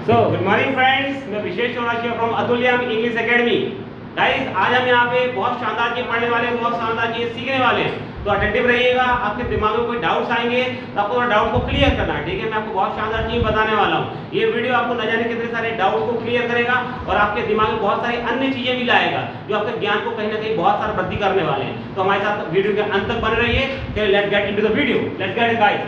So good morning friends, मैं Vishesh Chaurasia from Atulyam English academy. Guys, आज हम यहाँ पे बहुत शानदार चीज पढ़ने वाले हैं, बहुत शानदार चीज सीखने वाले हैं। तो अटेंटिव रहिएगा। आपके दिमाग में कोई डाउट्स आएंगे तो आपको डाउट को क्लियर करना है, ठीक है। मैं आपको बहुत शानदार चीज बताने वाला हूँ। ये वीडियो आपको न जाने कितने सारे डाउट को क्लियर करेगा और आपके दिमाग में बहुत सारी अन्य चीजें भी लाएगा जो आपके ज्ञान को कहीं ना कहीं बहुत सारा वृद्धि करने वाले हैं। तो हमारे साथ वीडियो के अंत तक बने रहिए। चलिए let's get into the video, let's get it guys.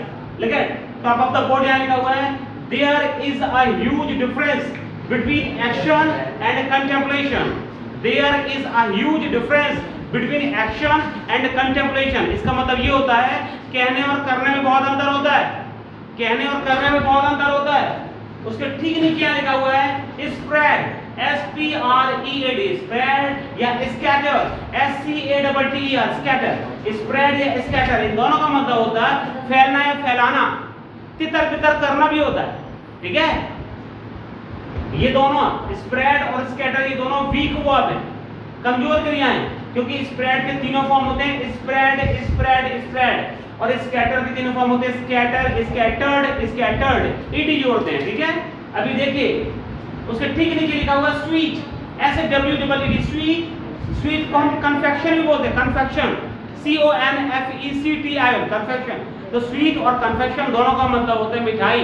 लेकिन टॉप ऑफ द बोर्ड यहाँ लिखा हुआ है, there is a huge difference between action and contemplation. There is a huge difference between action and contemplation. इसका मतलब ये होता है कहने और करने में बहुत अंतर होता है। कहने और करने में बहुत अंतर होता है। उसके ठीक नीचे क्या लिखा हुआ है, spread, S-P-R-E-A-D, spread या scatter, S-C-A-T-T-E-R, scatter, spread या scatter, इन दोनों का मतलब होता है फैलना या फैलाना, तितर बितर करना भी होता है, ठीक है। ये दोनों स्प्रेड और स्कैटर, ये दोनों वीक वर्ब हैं, कमजोर क्रियाएं हैं, क्योंकि स्प्रेड के तीनों फॉर्म होते हैं, स्प्रेड, स्प्रेड, स्प्रेड, और स्कैटर के तीनों फॉर्म होते हैं, स्कैटर, स्कैटर्ड, स्कैटर्ड, ईडी जोड़ते हैं, ठीक है। अभी देखिए उसके ठीक नीचे लिखा हुआ स्वीट, S-W-E-E-D, स्वीट। स्वीट को हम कन्फेक्शन भी बोलते हैं, कन्फेक्शन, C-O-N-F-E-C-T-I-O, कन्फेक्शन। तो स्वीट और कन्फेक्शन दोनों का मतलब होता है मिठाई।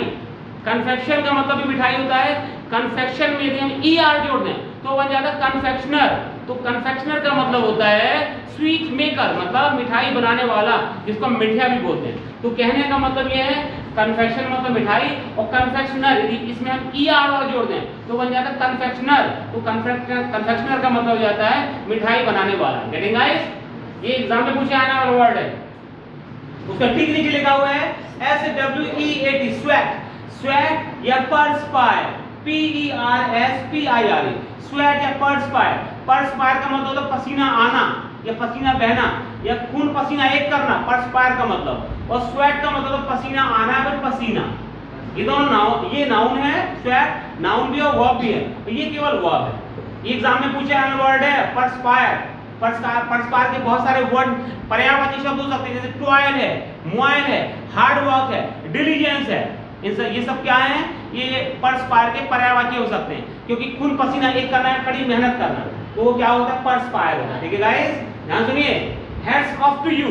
कन्फेक्शन का मतलब भी मिठाई होता है, कन्फेक्शन में यदि हम ER जोड़ दें तो बन जाता है कन्फेक्शनर। तो कन्फेक्शनर का मतलब होता है स्वीट मेकर, मतलब मिठाई बनाने वाला, जिसको हम मिठिया भी बोलते हैं। तो कहने का मतलब ये है कन्फेक्शन मतलब मिठाई, और कन्फेक्शनर यदि इसमें हम ER जोड़ दें तो बन जाता है कन्फेक्शनर। तो कन्फेक्शनर का मतलब हो जाता है मिठाई बनाने वाला। Getting guys? ये एग्जाम में पूछे आने वाला वर्ड है। उसका ठीक नीचे लिखा हुआ है S-W-E-A-T, स्वेट। स्वेट या परस्पायर, P-E-R-S-P-I-R-E, स्वेट या परस्पायर। परस्पायर का मतलब होता है पसीना आना या पसीना बहना या खून पसीना एक करना, परस्पायर का मतलब। और स्वेट का मतलब पसीना आना है, पसीना। ये दोनों नाउन, ये नाउन है, स्वेट नाउन भी और वर्ब भी है, तो ये केवल वर्ब है। ये एग्जाम में पूछे आने वर्ड है परस्पायर। परस्पायर के बहुत सारे वर्ड पर्यायवाची शब्द हो सकते हैं, जैसे टॉयल है, मोइल है, हार्ड वर्क है, डिलीजेंस है। ये सब क्या है, ये परस्पायर के पर्यायवाची हो सकते हैं, क्योंकि खून पसीना एक करना है, कड़ी मेहनत करना, तो वो क्या होता है, परस्पायर होता है, ठीक है गाइस। ध्यान सुनिए, hats off to you,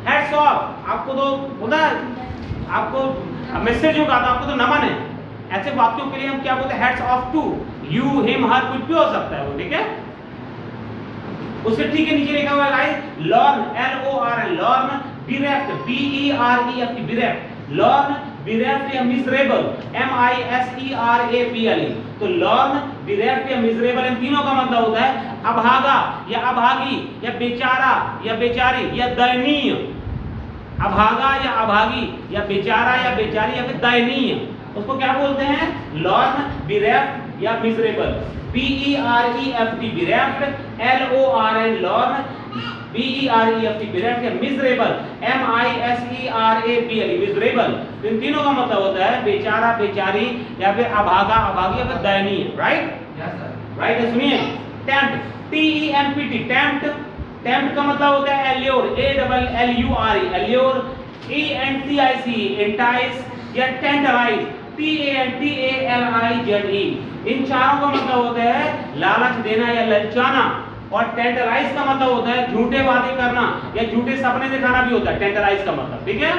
hats off, आपको तो होता है, आपको मैसेज होगा तो आपको तो नमन है। ऐसे वाक्यों के लिए हम क्या बोलते हैं, heads off to you, him, her, कुछ भी हो सकता है वो, ठीक है। उसके ठीक है नीचे लिखा हुआ है guys, learn, L-O-R-N, learn, bereft, B-E-R-E-F-T, bereft, learn, bereft या miserable, M-I-S-E-R-A-B-L-E। तो लर्न, bereft या miserable, इन तीनों का मतलब होता है अभागा या अभागी या बेचारा या बेचारी या दयनीय। अभागा या अभागी या बेचारा या बेचारी या फिर दयनीय, उसको क्या बोलते हैं, लर्न, bereft या miserable। B-E-R-E-F-T, bereft, L-O-R-N, learn, B-E-R-E-F-T, bereft या miserable, M-I-S-E-R-A-B-L-E, miserable। इन तीनों का मतलब होता है बेचारा, बेचारी या फिर अभागा, अभागी या फिर दयनीय, राइट? यस सर, राइट है। सुनिए, tempt, T-E-M-P-T, tempt, tempt का मतलब होता है allure, A-L-L-U-R-E, allure, E-N-T-I-C, entice या tantalize, T-A-N-T-A-L-I-Z-E। इन चारों का मतलब होता है लालच देना या ललचाना, और टेंटराइज का मतलब होता है झूठे वादे करना या झूठे सपने दिखाना भी होता है टेंटराइज का मतलब, ठीक है।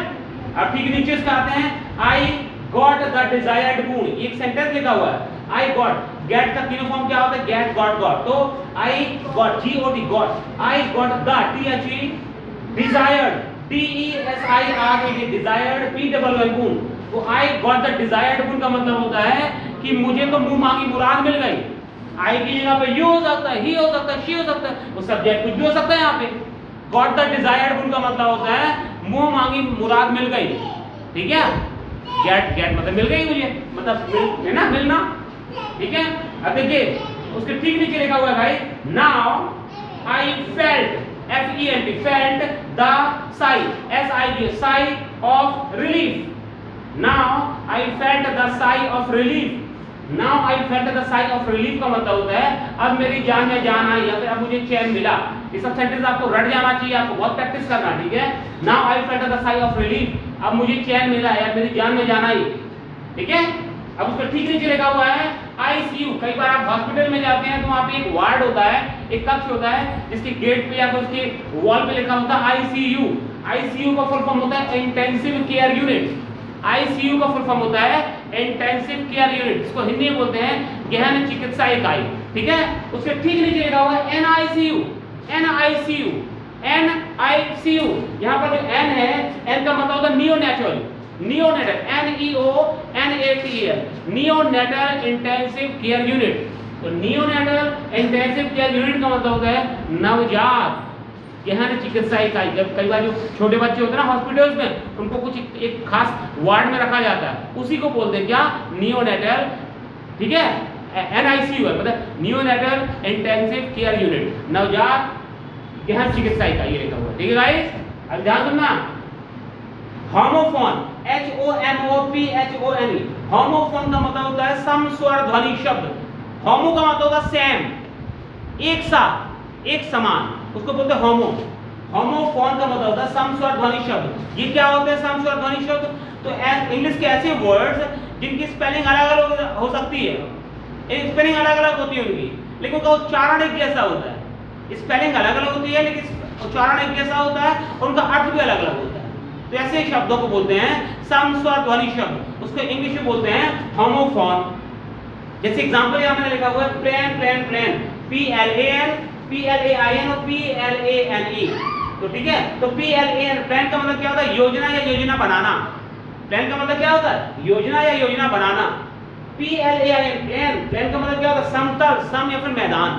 अब ठीक नीचे इसका आते हैं, आई गॉट द डिजायर्ड गुण, एक सेंटेंस लिखा हुआ है, आई गॉट, गेट का तीनों फॉर्म क्या होता है, गेट, गॉट, गॉट। तो I got, G-O-T, got, I got the, T-H-E, desired, D-E-S-I-R-E-D, desired, P-O-O-L, गुण। तो आई गॉट द डिजायर्ड गुण का मतलब होता है कि मुझे तो मुंह मांगी मुराद मिल गई। आई की जगह पे यू हो सकता है, ही हो सकता है, शी हो सकता है, वो सब्जेक्ट कुछ भी हो सकता है यहाँ पे। गॉट द डिजायर्ड गुण का मतलब होता है मुंह मांगी मुराद मिल गई, ठीक है। गेट, गेट मतलब मिल गई मुझे, मतलब है ना, मिलना, ठीक है। अब देखिए उसके ठीक नीचे लिखा हुआ है भाई, now I felt, F-E-L-T, felt the Sai, S-I-G, sigh of relief. Now I felt the sigh of relief. Now I felt the sigh of relief का मतलब होता है अब मेरी जान में जान आई या फिर अब मुझे चैन मिला। ये सब सेंटेंस आपको रट जाना चाहिए, आपको बहुत प्रैक्टिस करना, ठीक है। Now I felt the sigh of relief, अब मुझे चैन मिला या मेरी जान में जान आई, ठीक है। अब उसका ठीक नीचे लिखा हुआ है आईसीयू। कई बार आप हॉस्पिटल में जाते हैं तो वहां पे एक वार्ड होता है, एक कक्ष होता है जिसके गेट पे या फिर उसके वॉल पे लिखा होता है आईसीयू। आईसीयू का फुल फॉर्म होता है इंटेंसिव केयर यूनिट। आईसीयू का फुल फॉर्म होता है इंटेंसिव केयर यूनिट, इसको हिंदी में बोलते हैं गहन चिकित्सा इकाई। ठीक है, उसके ठीक नीचे लिखा हुआ है एनआईसीयू। एनआईसीयू, एनआईसीयू, यहाँ पर जो एन है, एन का मतलब होता है neonatal. Neonatal, NEONATAL, neonatal intensive care unit. तो नियोनेटल इंटेंसिव केयर यूनिट का मतलब होता है नवजात गहन चिकित्सा इकाई। जब कई बार जो छोटे बच्चे होते हैं ना हॉस्पिटल्स में, उनको कुछ एक खास वार्ड में रखा जाता है, उसी को बोलते हैं क्या, नियोनेटल। ठीक है, NICU है, मतलब नियोनेटल इंटेंसिव केयर यूनिट, नवजात गहन चिकित्सा इकाई लिखा हुआ है। ठीक है गाइस, अब ध्यान सुनना। होमोफोन, HOMOPHONE, होमोफोन का मतलब होता है सम स्वर ध्वनि शब्द। होमो का मतलब होता है सेम, एक सा, एक समान, उसको बोलते हैं होमो। होमोफोन का मतलब होता है सम स्वर ध्वनि शब्द। ये क्या होते हैं सम स्वर ध्वनि शब्द? तो इंग्लिश के ऐसे वर्ड्स जिनकी स्पेलिंग अलग अलग हो सकती है, स्पेलिंग अलग अलग होती है उनकी, लेकिन उनका उच्चारण एक जैसा होता है। स्पेलिंग अलग अलग होती है लेकिन उच्चारण एक जैसा होता है और उनका अर्थ भी अलग अलग होता है। तो ऐसे शब्दों को बोलते हैं सम स्वर ध्वनि शब्द, उसको इंग्लिश में बोलते हैं होमोफोन। जैसे एग्जांपल यहां मैंने लिखा हुआ है plane, plane, plane, PLAN, PLAIN और PLANE। तो ठीक है, तो PLAN, प्लान का मतलब क्या होता है, योजना या योजना बनाना। प्लान का मतलब क्या होता है, योजना या योजना बनाना। PLAIN, प्लान, प्लान का मतलब क्या होता है, समतल, सम या फिर मैदान।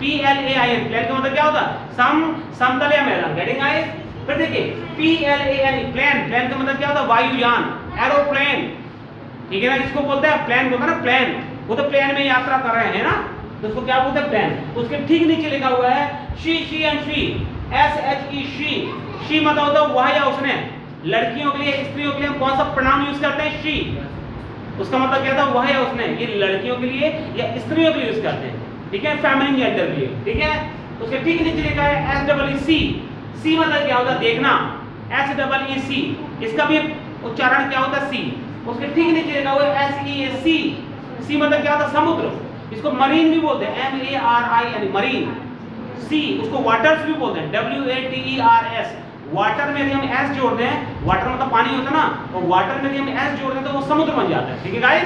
PLAIN, प्लान का मतलब क्या होता है, सम, समतल या मैदान। Getting guys? फिर देखिए PLANE, प्लान, प्लान का मतलब क्या होता है, वायुयान, एरोप्लेन। ठीक है ना, इसको बोलते हैं प्लान, बोलते हैं ना प्लान, वो तो प्लेन में यात्रा कर रहे हैं ना, तो उसको क्या बोलते हैं, प्लान। उसके ठीक नीचे लिखा हुआ है she and she, SHE, she मतलब होता है वह या उसने। लड़कियों के लिए, स्त्रियों के लिए हम कौन सा प्रोनाउन यूज करते हैं, शी। उसका मतलब क्या था, वह या उसने। ये लड़कियों के लिए या स्त्रियों के लिए यूज करते हैं। ठीक है, फेमिनिन जेंडर के लिए। ठीक है, उसके ठीक नीचे लिखा है SEEC। सी मतलब क्या होता है, देखना, SEEC, इसका भी उच्चारण क्या होता है, सी। उसके ठीक नीचे लिखा हुआ है SEAC, सी मतलब क्या होता है, समुद्र। इसको मरीन भी बोलते हैं, MARIN, मरीन। सी, उसको वाटर्स भी बोलते हैं, WATERS। वाटर में यदि हम एस जोड़ दें, वाटर मतलब पानी होता है ना, तो वाटर में यदि हम एस जोड़ दें तो वो समुद्र बन जाता है। ठीक है गाइस,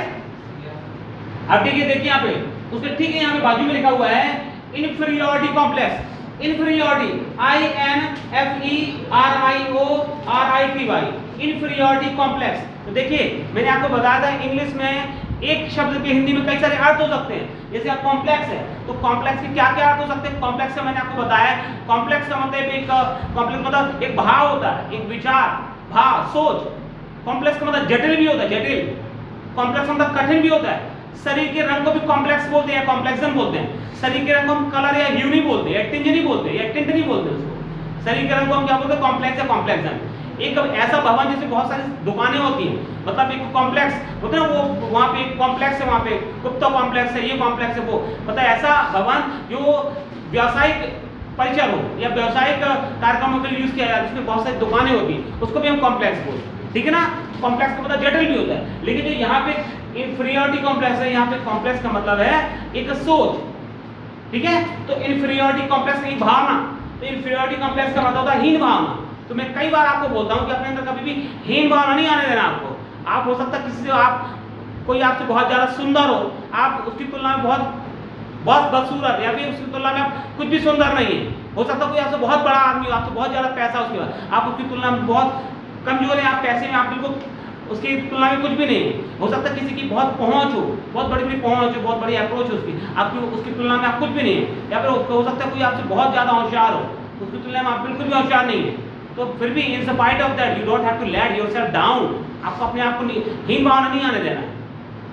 अब देखिए यहाँ पे, उसके ठीक है यहाँ पे बाजू में लिखा हुआ है inferiority complex. Inferiority, INFERIORITY, inferiority complex. तो देखिए मैंने आपको बताया था इंग्लिश में एक शब्द के हिंदी में कई सारे अर्थ हो सकते हैं। जैसे आप कॉम्प्लेक्स है, तो कॉम्प्लेक्स के क्या क्या अर्थ हो सकते हैं। कॉम्प्लेक्स का मैंने आपको बताया, कॉम्प्लेक्स का मतलब एक, कॉम्प्लेक्स मतलब एक भाव होता है, एक विचार, भाव, सोच। कॉम्प्लेक्स का मतलब जटिल भी होता है, जटिल। कॉम्प्लेक्स का मतलब कठिन भी होता है। शरीर के रंग को भी कॉम्प्लेक्स बोलते हैं, कॉम्प्लेक्सन बोलते हैं। शरीर के रंग को हम कलर या ह्यू नहीं बोलते, या टिंज नहीं बोलते, या टिंट नहीं बोलते उसको। शरीर के रंग को हम क्या बोलते हैं, कॉम्प्लेक्स या कॉम्प्लेक्सन। एक ऐसा भवन जैसे बहुत सारी दुकानें होती हैं, मतलब एक कॉम्प्लेक्स होता है, वो वहाँ पे एक कॉम्प्लेक्स है, वहाँ पे गुप्ता कॉम्प्लेक्स है, ये कॉम्प्लेक्स है, वो मतलब ऐसा भवन जो व्यावसायिक परिचय हो या व्यावसायिक कार्यक्रमों के लिए यूज किया जाता है, जिसमें बहुत सारी दुकानें होती हैं, उसको भी हम कॉम्प्लेक्स बोलते हैं। ठीक है ना, कॉम्प्लेक्स का मतलब जटिल भी होता है। लेकिन जो यहाँ पे इंफीरियरिटी कॉम्प्लेक्स है, यहाँ पे कॉम्प्लेक्स का मतलब है एक सोच। ठीक है, तो इंफीरियरिटी कॉम्प्लेक्स की भावना, तो इंफीरियरिटी कॉम्प्लेक्स का मतलब होता है हीन भावना। तो मैं कई बार आपको बोलता हूँ कि अपने अंदर कभी भी हीन भावना नहीं आने देना आपको। आप हो सकता है किसी से, आप कोई आपसे बहुत ज्यादा सुंदर हो, आप उसकी तुलना में बहुत बदसूरत, या फिर उसकी तुलना में आप कुछ भी सुंदर नहीं है। हो सकता है कोई आपसे बहुत बड़ा आदमी हो, आपसे बहुत ज्यादा पैसा उसके बाद, आप उसकी तुलना में बहुत कमजोर है, आप पैसे में आप बिल्कुल उसकी तुलना में कुछ भी नहीं है। हो सकता है किसी की बहुत पहुंच हो, बहुत बड़ी बड़ी पहुंच हो, बहुत बड़ी अप्रोच हो उसकी, आपकी उसकी तुलना में आप कुछ भी नहीं है। या फिर हो सकता है कोई आपसे बहुत ज्यादा होशियार हो, उसकी तुलना में आप बिल्कुल भी होशियार नहीं है। तो फिर भी in spite of that you don't have to let yourself down. आपको अपने आप को हीन भावना नहीं आने देना।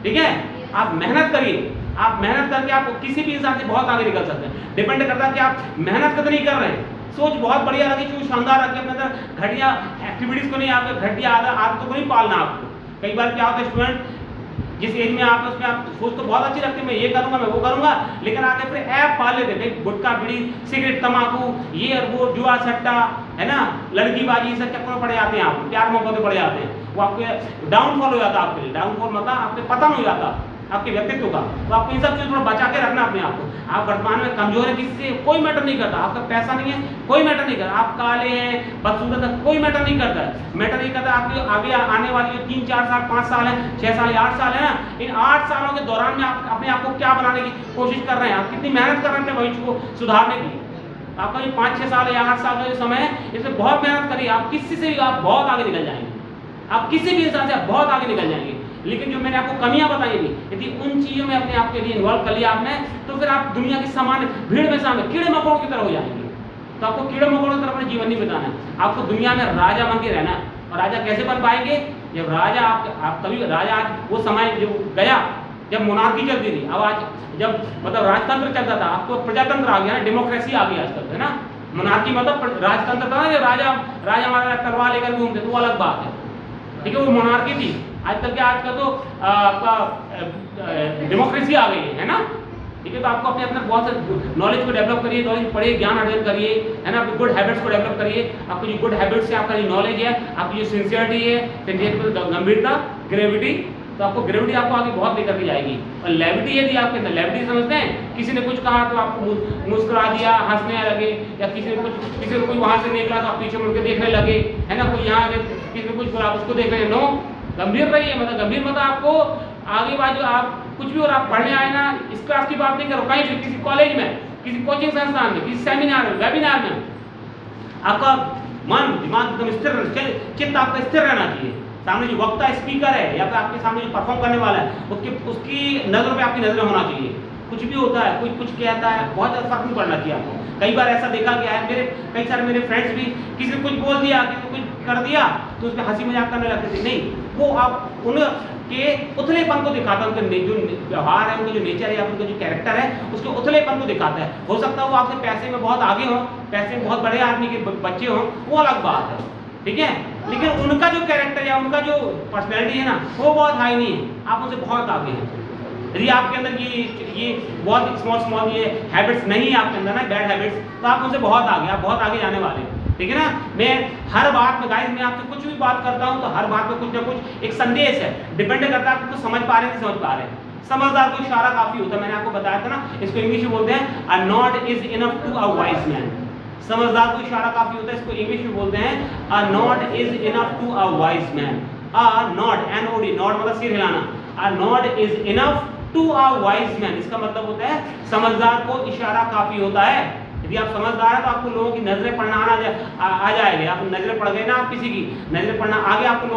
ठीक है, आप मेहनत करिए, आप मेहनत करके आप किसी भी इंसान से बहुत आगे निकल सकते हैं। डिपेंड करता है कि आप मेहनत कितनी कर रहे हैं। सोच बहुत बढ़िया रखी, जो शानदार रखी, अपने अंदर घटिया एक्टिविटीज को नहीं, आपको घटिया आदतों को नहीं पालना आपको। कई बार क्या होता है, स्टूडेंट जिस एज में आप उसमें आप सोच तो बहुत अच्छी रखते हैं, मैं ये करूंगा, मैं वो करूंगा, लेकिन आगे फिर ऐप पाल लेते हैं, गुटखा, बीड़ी, सिगरेट, तंबाकू, ये और वो, जुआ, सट्टा, है ना, लड़कीबाजी, सब चक्कर में पड़ जाते हैं, आप प्यार मोहब्बत में पड़ जाते हैं। वो आपके डाउनफॉल हो जाता है, आपके लिए डाउनफॉल मतलब आपके पतन हो जाता आपके व्यक्तित्व का। तो आपको इन सब चीज़ों थोड़ा बचा के रखना अपने आप को। आप वर्तमान में कमजोर है, किससे कोई मैटर नहीं करता, आपका पैसा नहीं है कोई मैटर नहीं करता, आप काले हैं बदसूरत है कोई मैटर नहीं करता है, मैटर नहीं करता आपके आगे आने वाली जो 3-4 साल 5 साल है 6 साल या 8 साल है ना, इन 8 सालों के दौरान में आप अपने आप को क्या बनाने की कोशिश कर रहे हैं, आप कितनी मेहनत कर रहे हैं अपने भविष्य को सुधारने की। आपका जो 5-6 साल या 8 साल का जो समय है इसमें बहुत मेहनत करिए, आप किसी से भी आप बहुत आगे निकल जाएंगे, आप किसी भी इंसान से आप बहुत आगे निकल जाएंगे। लेकिन जो मैंने आपको कमियां बताई थी, यदि उन चीज़ों में अपने आप के लिए इन्वॉल्व कर लिया आपने, तो फिर आप दुनिया की सामान्य भीड़ में शामिल कीड़े मकोड़ों की तरह हो जाएंगे। तो आपको कीड़े मकोड़ों की तरह अपना जीवन नहीं बिताना है, आपको दुनिया में राजा बन के रहना है। और राजा कैसे बन पाएंगे, जब राजा आप तभी राजा, आज वो समय जो गया जब मोनार्की चलती थी, अब आज जब मतलब राजतंत्र चलता था, अब तो प्रजातंत्र आ गया ना, डेमोक्रेसी आ गई आजकल, है ना। मोनार्की मतलब राजतंत्र था ना, जब राजा हमारा तलवार लेकर घूमते, तो वो अलग बात है, ठीक है, वो मोनार्की थी। आजकल क्या, आजकल तो आपका डेमोक्रेसी आ गई है ना, ठीक है। तो आपको अपने अपने बहुत से नॉलेज को डेवलप करिए, नॉलेज पढ़िए, ज्ञान अर्जन करिए, है ना, अपनी गुड हैबिट्स को डेवलप करिए। आपको जो गुड हैबिट्स है, आपका जो नॉलेज है, आपकी जो सिंसियरिटी है, गंभीरता, ग्रेविटी, तो आपको ग्रेविटी आपको आगे बहुत लेकर के जाएगी। और लेविटी यदि आपके अंदर, लेविटी समझते हैं, किसी ने कुछ कहा तो आपको मुस्कुरा दिया, हंसने लगे, या किसी ने कोई वहां से निकला तो आप पीछे मुड़ के देखने लगे, है ना, कोई यहाँ किसी ने कुछ बोला उसको देख रहे, नो, गंभीर रहिए। मतलब गंभीर मतलब आपको आगे बाजू आप कुछ भी और आप पढ़ने आए ना, इस क्लास की बात नहीं करो, कहीं भी किसी कॉलेज में, किसी कोचिंग संस्थान में, किसी सेमिनार में, वेबिनार में, आपका मन दिमाग एकदम स्थिर, चित्त आपका स्थिर रहना चाहिए। सामने जो वक्ता स्पीकर है या फिर आपके सामने जो परफॉर्म करने वाला है उसकी नज़रों पे आपकी नज़रें होना चाहिए। कुछ भी होता है, कोई कुछ कहता है, बहुत ज़्यादा फर्क नहीं पड़ना चाहिए आपको। कई बार ऐसा देखा गया है, कई सारे मेरे फ्रेंड्स भी, किसी ने कुछ बोल दिया, किसी ने कुछ कर दिया तो उस पर हंसी मजाक करने लगते थे। नहीं, वो आप उनके उथलेपन को दिखाता है, उनके जो व्यवहार है, उनका जो नेचर है या उनका जो कैरेक्टर है, उसके उथलेपन को दिखाता है। हो सकता है वो आपसे पैसे में बहुत आगे हो, पैसे में बहुत बड़े आदमी के बच्चे हों, वो अलग बात है, ठीक है, लेकिन उनका जो कैरेक्टर या उनका जो पर्सनैलिटी है ना, वो बहुत हाई नहीं है, आप उनसे बहुत आगे हैं। यदि आपके अंदर ये बहुत स्मॉल ये हैबिट्स नहीं है आपके अंदर ना, बैड हैबिट्स, तो आप उनसे बहुत आगे, आप बहुत आगे जाने वाले हैं, ठीक है ना। मैं हर बात में गाइस, मैं आपसे कुछ भी बात करता हूँ तो हर बात में कुछ ना कुछ एक संदेश है, डिपेंड करता है आप तो समझ पा रहे हैं नहीं समझ पा रहे हैं। समझदार को इशारा काफी होता है, मैंने आपको बताया था ना, इसको इंग्लिश में बोलते हैं a nod is enough to a wise man. समझदार को इशारा काफी होता है, इसको इंग्लिश में बोलते हैं a nod is enough to a wise man. A nod, NOD, nod मतलब सिर हिलाना, a nod is enough to a wise man, इसका मतलब होता है समझदार को इशारा काफी होता है। यदि आप समझदार हैं तो आपको लोगों की नजरें पढ़ना आ जाएगा। आप नजरें पढ़ गए ना, आप किसी की नजरें पढ़ना आ गया, आपको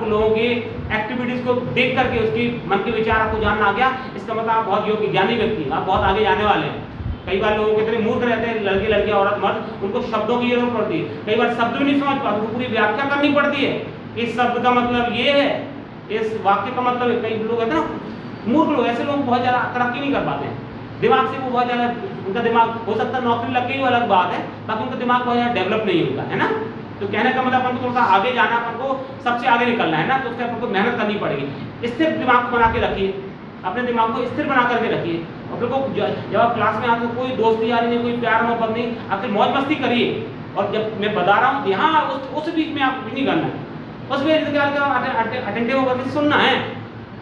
लोगों की एक्टिविटीज को देख करके उसकी मन के विचार आपको जानना आ गया, इसका मतलब आप बहुत योग्य ज्ञानी व्यक्ति हैं, आप बहुत आगे जाने वाले हैं। कई बार लोगों के इतने मूर्ख रहते हैं, लड़के लड़कियां औरत मर्द, उनको शब्दों की जरूरत पड़ती है, कई बार शब्द भी नहीं समझ पाते, उनको पूरी व्याख्या करनी पड़ती है, इस शब्द का मतलब ये है, इस वाक्य का मतलब। कई लोग कहते हैं ना मूर्ख लोग, ऐसे लोग बहुत ज़्यादा तरक्की नहीं कर पाते हैं, दिमाग से वो बहुत ज़्यादा, उनका दिमाग हो सकता है नौकरी लग गई वो अलग बात है, बाकी उनका दिमाग बहुत ज़्यादा डेवलप नहीं होता है ना। तो कहने का मतलब अपन को थोड़ा आगे जाना, अपन को सबसे आगे निकलना है ना, तो उसके अपन को मेहनत करनी पड़ेगी। स्थिर दिमाग को बना के रखिए, अपने दिमाग को स्थिर बना करके रखिए। और को जब आप क्लास में आते हो, कोई दोस्ती यारी नहीं, कोई प्यार मोहब्बत नहीं, आपकी मौज मस्ती करिए। और जब मैं बता रहा हूँ यहाँ उस बीच में आप कुछ नहीं करना है, उसमें अटेंटिव होकर के सुनना है।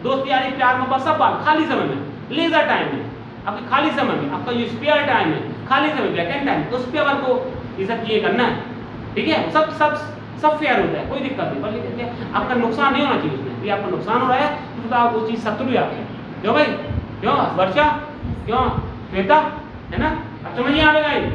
दोस्ती यारी प्यार मोहब्बत सब बात खाली समय में, लेजर टाइम में, आपके खाली समय में, आपका जो स्पेयर टाइम है, खाली समय वैकेंट टाइम, उस पर अपन को ये सब चीज़ें करना है, ठीक है। सब फेयर होता है, कोई दिक्कत नहीं, बल्कि आपका नुकसान नहीं होना चाहिए उसमें। यदि आपका नुकसान हो रहा है तो आप वो चीज़ शत्रु है आपके। क्यों भाई, क्यों वर्षा, क्यों श्वेता, है ना, अब समझिए यहाँ पे गाइस।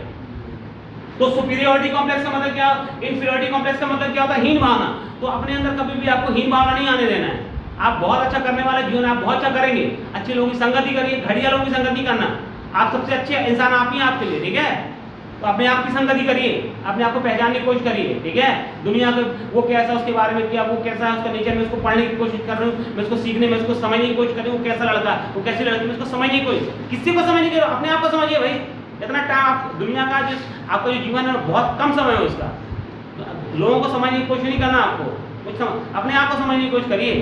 तो सुपीरियरिटी कॉम्प्लेक्स का मतलब क्या, इंफीरियरिटी कॉम्प्लेक्स का मतलब क्या होता है, हीन भावना। तो अपने अंदर कभी भी आपको हीन भावना नहीं आने देना है। आप बहुत अच्छा करने वाले जीवन, आप बहुत अच्छा करेंगे, अच्छे लोगों की संगति करिए, घटिया लोगों की संगति नहीं करना। आप सबसे अच्छे इंसान आप ही आपके लिए, ठीक है। तो अपने आप की संगति करिए, अपने आप को पहचानने की कोशिश करिए, ठीक है। दुनिया का वो कैसा, उसके बारे में क्या, वो कैसा है, उसका नेचर में उसको पढ़ने की कोशिश कर रहा हूँ, मैं उसको सीखने में, उसको समझने की कोशिश कर रही हूँ, वो कैसा लड़का है, वो कैसी लड़की, मैं उसको समझने की कोशिश, किसी को समझने की, अपने आप को समझिए भाई। इतना टाइम आप दुनिया का आपका जो जीवन है बहुत कम समय है उसका, लोगों को समझने की कोशिश नहीं करना, आपको कुछ अपने आप को समझने की कोशिश करिए।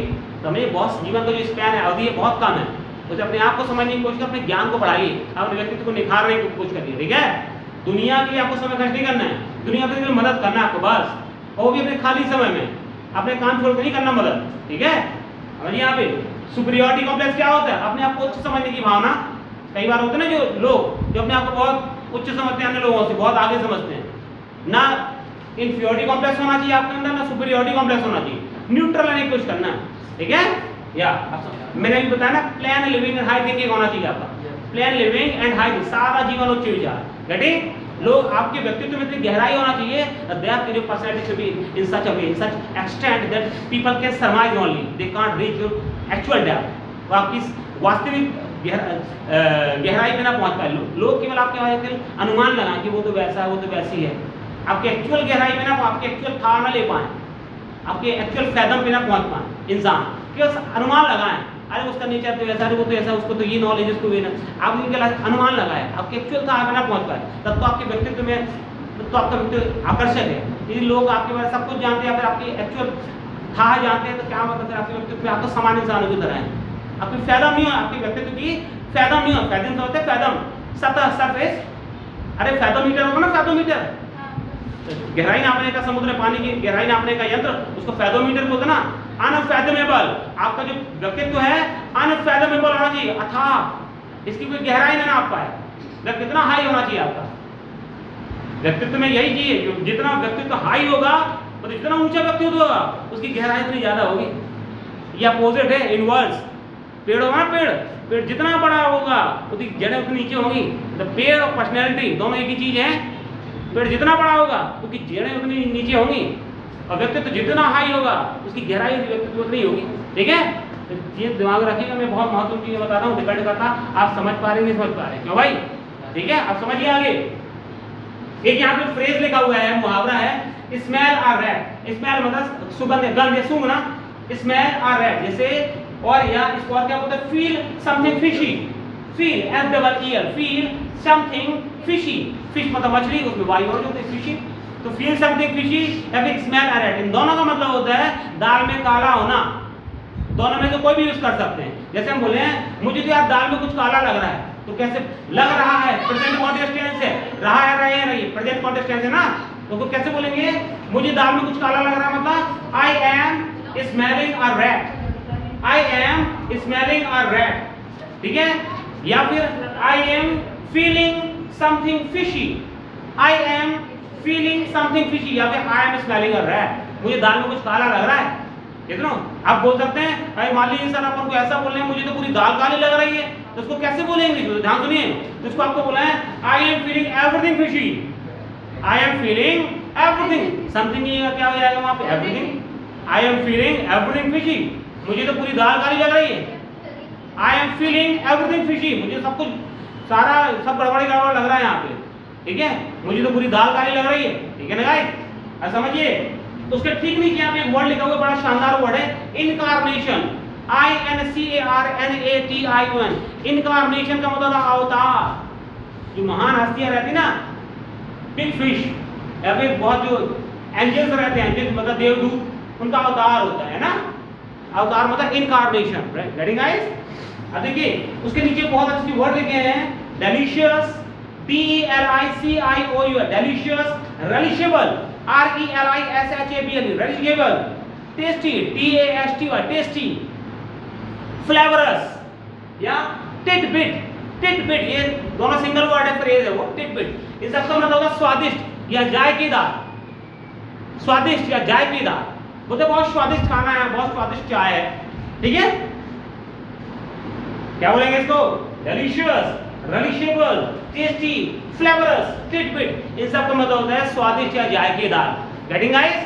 समझिए बहुत जीवन का जो स्पैन है, अवधि है, बहुत कम है, उसे अपने आप को समझने की कोशिश, अपने ज्ञान को बढ़ाइए, अपने व्यक्तित्व को निखारने की कोशिश करिए, ठीक है। दुनिया के लिए आपको समय खर्च नहीं करना है, दुनिया के लिए मदद करना है आपको बस, और भी अपने खाली समय में। अपने काम छोड़ के नहीं करना मदद, ठीक है। समझिए यहाँ पे सुपीरियरिटी कॉम्प्लेक्स क्या होता है, अपने आप को उच्च समझने की भावना। कई बार होते हैं ना जो लोग जो अपने आप को बहुत उच्च समझते हैं, अन्य लोगों से बहुत आगे समझते हैं, ना इंफीरियरिटी कॉम्प्लेक्स होना चाहिए आपके अंदर, ना सुपीरियरिटी कॉम्प्लेक्स होना चाहिए, न्यूट्रल रहने की कोशिश करना, ठीक है। या मैंने भी बताया ना, plane living and high thinking होना चाहिए आपका, प्लेन लिविंग एंड हाई, सारा जीवन उच्च विचार, गेटिंग। लोग आपके व्यक्तित्व में इतनी गहराई होना चाहिए, that your personality should be in such a way, in such extent that people can सरमाइज only, they can't reach your actual depth. वो आपकी वास्तविक गहराई में ना पहुंच पाए, लोग केवल आपके अनुमान लगाएं कि वो तो वैसा है, वो तो वैसी है, आपके एक्चुअल गहराई में ना, आपके एक्चुअल था ना ले पाए, आपके एक्चुअल फैदम पे ना पहुंच पाए इंसान, केवल अनुमान लगाएं, अरे उसका नेचर तो ऐसा है, वो तो ऐसा, उसको तो ये नॉलेज, इसको ये ना, आप उनके अनुमान लगाए, आपके एक्चुअल था में ना पहुंच पाए, तब तो आपके व्यक्तित्व में तो आपका व्यक्तित्व आकर्षक है। यदि लोग आपके बारे में सब कुछ जानते हैं, फिर आपकी एक्चुअल था जानते हैं, तो क्या मतलब आपके व्यक्तित्व में आप तो सामान्य इंसानों की तरह हैं, आपकी फैदम नहीं हो, आपके व्यक्तित्व की फैदम नहीं हो, फैदम तो होते हैं फैदम, सतह, सरफेस, अरे फैदोमीटर होगा ना, फैदोमीटर गहराई नापने का, समुद्र में पानी की गहराई नापने का यंत्र, उसको फैदोमीटर बोलते हैं ना। अनफैदमेबल, आपका जो व्यक्तित्व है अनफैदमेबल होना चाहिए, अथाह, इसकी कोई गहराई ना नाप पाए, वह कितना हाई होना चाहिए आपका व्यक्तित्व में, यही चाहिए, जो जितना व्यक्तित्व हाई होगा तो जितना ऊंचा व्यक्तित्व होगा उसकी गहराई इतनी ज्यादा होगी। ये अपोजिट है, इनवर्स। पेड़ होगा ना, पेड़ जितना बड़ा होगा उसकी जड़ें उतनी नीचे होंगी, तो पेड़ और पर्सनैलिटी दोनों एक ही चीज है, पेड़ जितना बड़ा होगा उसकी जड़ें उतनी नीचे होंगी, और व्यक्तित्व जितना हाई होगा उसकी गहराई व्यक्तित्व उतनी होगी, ठीक है। तो ये दिमाग रखिएगा, मैं बहुत महत्वपूर्ण चीजें बता रहा हूँ, डिपेंड करता आप समझ पा रहे नहीं समझ पा रहे, क्यों भाई, ठीक है। आप समझिए आगे, एक यहाँ पे फ्रेज लिखा हुआ है, मुहावरा है, स्मेल आर रेड। स्मेल मतलब सुगंध, गंध, सूंघना, स्मेल आर रेड, जैसे, और यहाँ इसको और क्या बोलते हैं, feel something fishy, feel F double E L, feel something fishy, fish मतलब मछली, उसमें वायु और जो होती है फिशी, तो फील समथिंग फिशी या फिर स्मेल आर रेड, इन दोनों का मतलब होता है दाल में काला होना, दोनों में से कोई भी यूज कर सकते हैं। जैसे हम बोले हैं, मुझे तो यार दाल में कुछ काला लग रहा है, तो कैसे लग रहा है, प्रेजेंट कॉन्टेक्स्ट टेंस है, रहा है, रहे हैं, रही, प्रेजेंट कॉन्टेक्स्ट टेंस है ना, तो कैसे बोलेंगे, मुझे दाल में कुछ काला लग रहा है, मतलब I am smelling a rat, I am smelling a rat, ठीक है। या फिर I am feeling something fishy, I am feeling something fishy, या फिर I am smelling a rat, मुझे दाल में कुछ काला लग रहा है, कितना आप बोल सकते हैं। भाई मान लीजिए सर अपन को ऐसा बोल रहे हैं, मुझे तो पूरी दाल काली लग रही है, तो उसको कैसे बोलेंगे, तो ध्यान सुनिए, तो इसको आपको बोला है I am feeling everything fishy, I am feeling everything, something क्या हो जाएगा वहां पे, everything, I am feeling everything fishy, मुझे तो पूरी दाल काली लग रही है, I am feeling everything fishy, मुझे सब कुछ सारा सब गड़बड़ी गड़बड़ लग रहा है यहाँ पे, ठीक है, मुझे तो पूरी दाल काली लग रही है, ठीक है ना गाइस, समझिए। तो उसके ठीक नीचे यहाँ पे एक वर्ड लिखा हुआ है, बड़ा शानदार वर्ड है, इनकार्नेशन, INCARNATION, इनकार्नेशन का मतलब अवतार। जो महान हस्तियां रहती ना, बिग फिश या फिर बहुत जो एंजल्स रहते हैं, एंजल्स मतलब देवदूत, उनका अवतार होता है ना, अवतार मतलब इनकार्नेशन, राइट गाइस। अब देखिए उसके नीचे बहुत अच्छी वर्ड लिखे हैं, delicious, DELICIOUS, delicious, relishable, RELISHABLE, relishable, tasty, TASTY, tasty, flavourous या टिटबिट, टिटबिट, ये दोनों सिंगल वर्ड है, फ्रेज है वो, टिटबिट, इन सबका मतलब होगा स्वादिष्ट या जायकेदार, स्वादिष्ट या जायकेदार, मतलब बहुत स्वादिष्ट खाना है, बहुत स्वादिष्ट चाय है, ठीक है। क्या बोलेंगे इसको, डिलीशियस, रिलिशेबल, टेस्टी, फ्लेवरस, टिटबिट, इन सब का मतलब होता है स्वादिष्ट या जायकेदार, गेटिंग गाइस।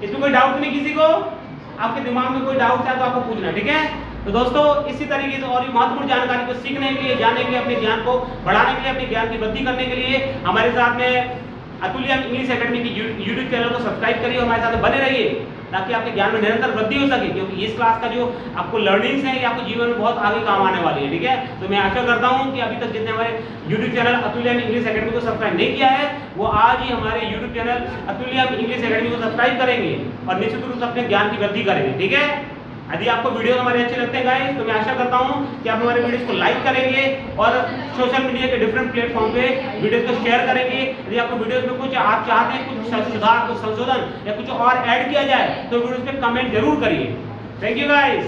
इसमें कोई डाउट नहीं किसी को, आपके दिमाग में कोई डाउट है तो आपको पूछना, ठीक है। तो दोस्तों इसी तरीके से और भी महत्वपूर्ण जानकारी को सीखने के लिए, जानने के लिए, अपने ज्ञान को बढ़ाने के लिए, अपने ज्ञान की वृद्धि करने के लिए हमारे साथ में अतुल्यम इंग्लिश एकेडमी की यूट्यूब चैनल को सब्सक्राइब करिए, हमारे साथ बने रहिए, ताकि आपके ज्ञान में निरंतर वृद्धि हो सके, क्योंकि इस क्लास का जो आपको लर्निंग्स है ये आपको जीवन में बहुत आगे काम आने वाली है, ठीक है। तो मैं आशा करता हूं कि अभी तक जितने हमारे YouTube channel Atulyam English academy को सब्सक्राइब नहीं किया है, वो आज ही हमारे YouTube channel Atulyam English academy को सब्सक्राइब करेंगे और निश्चित रूप से अपने ज्ञान की वृद्धि करेंगे, ठीक है। यदि आपको वीडियो हमारे अच्छे लगते हैं गाइस, तो मैं आशा करता हूं कि आप हमारे वीडियोस को लाइक करेंगे और सोशल मीडिया के डिफरेंट प्लेटफॉर्म पे वीडियोस को शेयर करेंगे। यदि आपको वीडियोस में कुछ आप चाहते हैं, कुछ सुधार, कुछ संशोधन या कुछ और ऐड किया जाए, तो वीडियोस पे कमेंट जरूर करिए। Thank you guys.